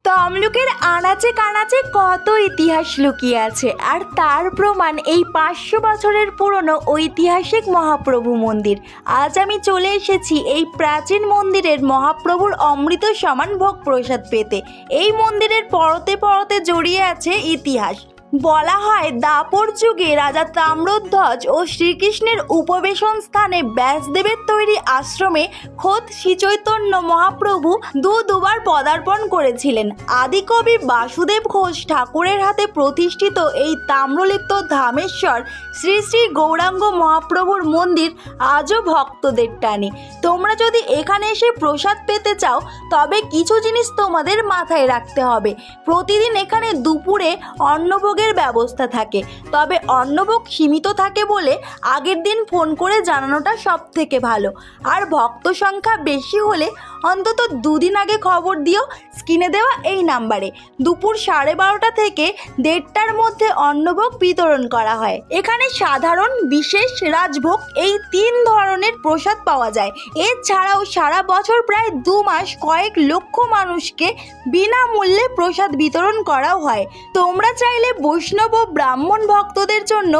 তমলুকের আনাচে কানাচে কত ইতিহাস লুকিয়ে আছে, আর তার প্রমাণ এই 500 বছরের পুরনো ঐতিহাসিক মহাপ্রভু মন্দির। আজ আমি চলে এসেছি এই প্রাচীন মন্দিরের মহাপ্রভুর অমৃত সমান ভোগ প্রসাদ পেতে। এই মন্দিরের পরতে পরতে জড়িয়ে আছে ইতিহাস। বলা হয় দাপর যুগে রাজা তাম্রধ্বজ ও শ্রীকৃষ্ণের উপবেশন স্থানে ব্যাসদেবের তৈরি আশ্রমে খোদ শ্রীচৈতন্য মহাপ্রভু দুবার পদার্পণ করেছিলেন। আদিকবি বাসুদেব ঘোষ ঠাকুরের হাতে প্রতিষ্ঠিত এই তাম্রলিপ্ত ধামেশ্বর শ্রী শ্রী গৌরাঙ্গ মহাপ্রভুর মন্দির আজও ভক্তদের টানে। তোমরা যদি এখানে এসে প্রসাদ পেতে চাও তবে কিছু জিনিস তোমাদের মাথায় রাখতে হবে। প্রতিদিন এখানে দুপুরে অন্নভোগের ব্যবস্থা থাকে, তবে অন্নভোগ সীমিত থাকে বলে আগের দিন ফোন করে জানানোটা সব থেকে ভালো। আর ভক্ত সংখ্যা বেশি হলে অন্তত 2 দিন আগে খবর দিও স্ক্রিনে দেওয়া এই নাম্বারে। দুপুর 12:30 থেকে 1:30টার মধ্যে অন্নভোগ বিতরণ করা হয়। এখানে সাধারণ, বিশেষ, রাজভোগ এই 3 ধরনের প্রসাদ পাওয়া যায়। এছাড়াও সারা বছর প্রায় 2 মাস কয়েক লক্ষ মানুষকে বিনামূল্যে প্রসাদ বিতরণ করাও হয়। তোমরা চাইলে বৈষ্ণব ও ব্রাহ্মণ ভক্তদের জন্য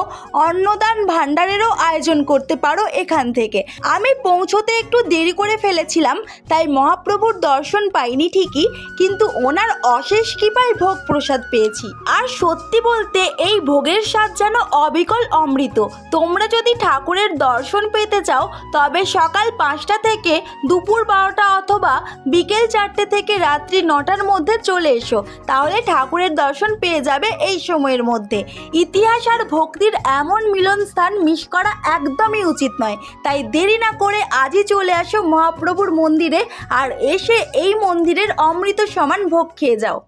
অন্নদান ভাণ্ডারেরও আয়োজন করতে পারো এখান থেকে। আমি পৌঁছতে একটু দেরি করে ফেলেছিলাম, তাই মহাপ্রভুর দর্শন পাইনি ঠিকই, কিন্তু ওনার অশেষ কৃপায় ভোগ প্রসাদ পেয়েছি। আর সত্যি বলতে এই ভোগের স্বাদ যেন অবিকল অমৃত। তোমরা যদি ঠাকুরের দর্শন পেতে চাও তবে সকাল 5টা থেকে দুপুর 12টা অথবা বিকেল 4টে থেকে রাত্রি 9টার মধ্যে চলে এসো, তাহলে ঠাকুরের দর্শন পেয়ে যাবে এই সময়ের মধ্যে। ইতিহাস আর ভক্তির এমন মিলন স্থান মিস করা একদমই উচিত নয়, তাই দেরি না করে আজই চলে আসো মহাপ্রভুর মন্দিরে আর এসে এই মন্দিরের অমৃত সমান ভোগ খেয়ে যাও।